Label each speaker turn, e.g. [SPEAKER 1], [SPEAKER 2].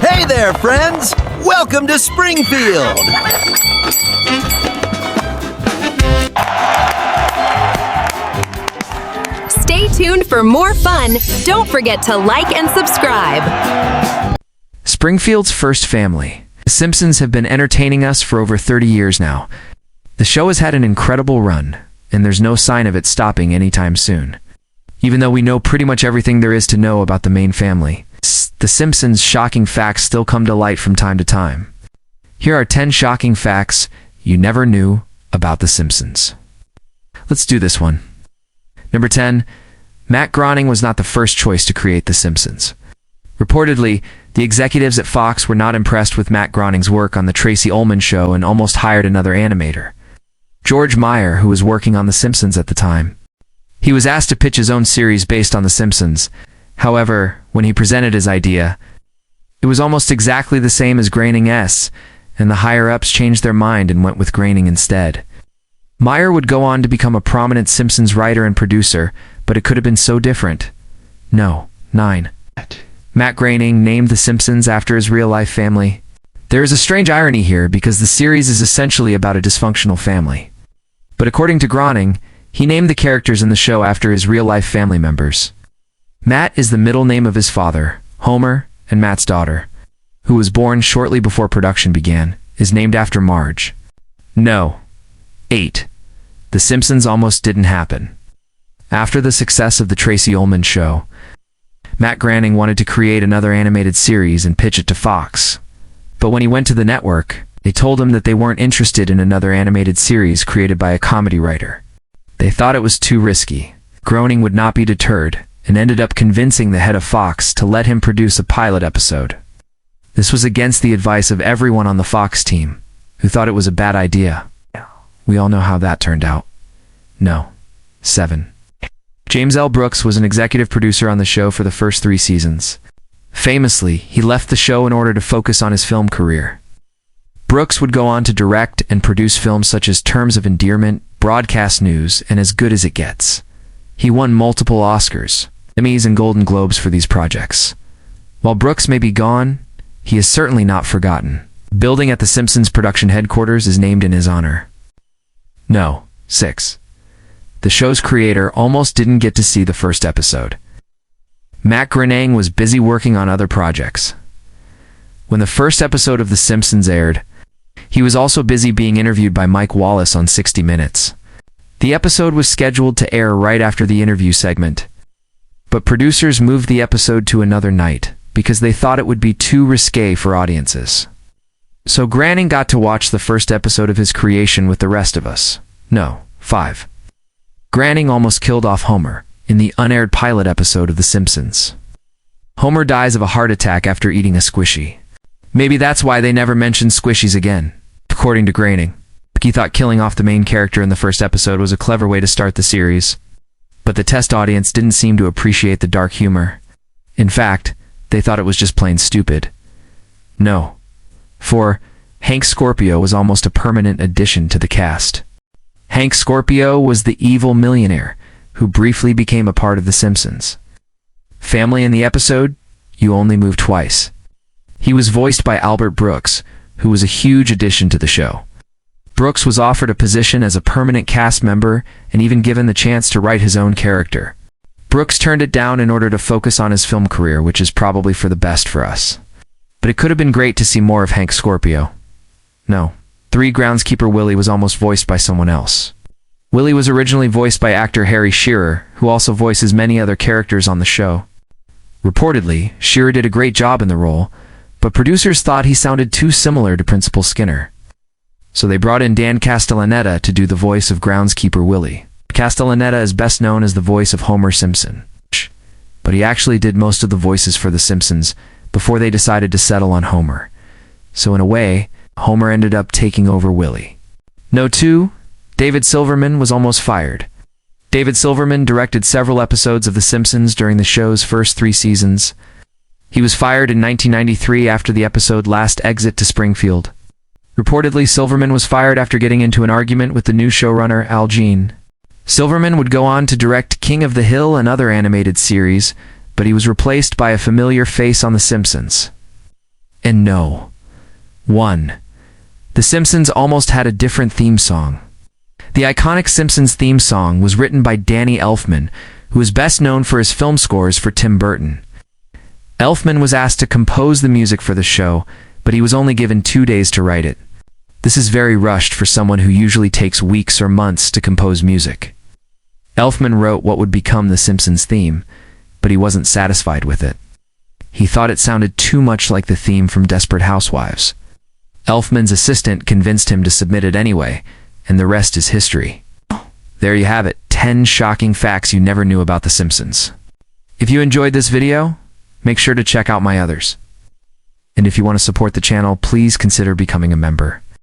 [SPEAKER 1] Hey there, friends! Welcome to Springfield!
[SPEAKER 2] Stay tuned for more fun. Don't forget to like and subscribe.
[SPEAKER 3] Springfield's first family. The Simpsons have been entertaining us for over 30 years now. The show has had an incredible run, and there's no sign of it stopping anytime soon. Even though we know pretty much everything there is to know about the main family, the Simpsons' shocking facts still come to light from time to time. Here are 10 shocking facts you never knew about the Simpsons. Let's do this one. Number 10. Matt Groening was not the first choice to create the Simpsons. Reportedly, the executives at Fox were not impressed with Matt Groening's work on the Tracey Ullman Show and almost hired another animator, George Meyer, who was working on The Simpsons at the time. He was asked to pitch his own series based on The Simpsons. However, when he presented his idea, it was almost exactly the same as Groening's, and the higher-ups changed their mind and went with Groening instead. Meyer would go on to become a prominent Simpsons writer and producer, but it could have been so different. No. 9. Matt Groening named The Simpsons after his real-life family. There is a strange irony here because the series is essentially about a dysfunctional family. But according to Groening, he named the characters in the show after his real-life family members. Matt is the middle name of his father, Homer, and Matt's daughter, who was born shortly before production began, is named after Marge. No. 8. The Simpsons almost didn't happen. After the success of the Tracey Ullman Show, Matt Groening wanted to create another animated series and pitch it to Fox. But when he went to the network, they told him that they weren't interested in another animated series created by a comedy writer. They thought it was too risky. Groening would not be deterred, and ended up convincing the head of Fox to let him produce a pilot episode. This was against the advice of everyone on the Fox team, who thought it was a bad idea. We all know how that turned out. No. 7. James L. Brooks was an executive producer on the show for the first 3 seasons. Famously, he left the show in order to focus on his film career. Brooks would go on to direct and produce films such as Terms of Endearment, Broadcast News, and As Good as It Gets. He won multiple Oscars, Emmys, and Golden Globes for these projects. While Brooks may be gone, he is certainly not forgotten. The building at the Simpsons production headquarters is named in his honor. No. 6. The show's creator almost didn't get to see the first episode. Matt Groening was busy working on other projects. When the first episode of The Simpsons aired, he was also busy being interviewed by Mike Wallace on 60 Minutes. The episode was scheduled to air right after the interview segment, but producers moved the episode to another night because they thought it would be too risque for audiences. So Granning got to watch the first episode of his creation with the rest of us. No. 5. Granning almost killed off Homer in the unaired pilot episode of The Simpsons. Homer dies of a heart attack after eating a squishy. Maybe that's why they never mentioned squishies again, according to Granning. He thought killing off the main character in the first episode was a clever way to start the series. But the test audience didn't seem to appreciate the dark humor. In fact, they thought it was just plain stupid. No. 4. Hank Scorpio was almost a permanent addition to the cast. Hank Scorpio was the evil millionaire who briefly became a part of The Simpsons. Family in the episode, You Only Move Twice. He was voiced by Albert Brooks, who was a huge addition to the show. Brooks was offered a position as a permanent cast member and even given the chance to write his own character. Brooks turned it down in order to focus on his film career, which is probably for the best for us. But it could have been great to see more of Hank Scorpio. No. 3. Groundskeeper Willie was almost voiced by someone else. Willie was originally voiced by actor Harry Shearer, who also voices many other characters on the show. Reportedly, Shearer did a great job in the role, but producers thought he sounded too similar to Principal Skinner. So they brought in Dan Castellaneta to do the voice of Groundskeeper Willie. Castellaneta is best known as the voice of Homer Simpson, but he actually did most of the voices for The Simpsons before they decided to settle on Homer. So in a way, Homer ended up taking over Willie. No. 2. David Silverman was almost fired. David Silverman directed several episodes of The Simpsons during the show's first 3 seasons. He was fired in 1993 after the episode Last Exit to Springfield. Reportedly, Silverman was fired after getting into an argument with the new showrunner, Al Jean. Silverman would go on to direct King of the Hill and other animated series, but he was replaced by a familiar face on The Simpsons. and no. 1. The Simpsons almost had a different theme song. The iconic Simpsons theme song was written by Danny Elfman, who is best known for his film scores for Tim Burton. Elfman was asked to compose the music for the show, but he was only given 2 days to write it. This is very rushed for someone who usually takes weeks or months to compose music. Elfman wrote what would become the Simpsons theme, but he wasn't satisfied with it. He thought it sounded too much like the theme from Desperate Housewives. Elfman's assistant convinced him to submit it anyway, and the rest is history. There you have it, 10 shocking facts you never knew about The Simpsons. If you enjoyed this video, make sure to check out my others. And if you want to support the channel, please consider becoming a member.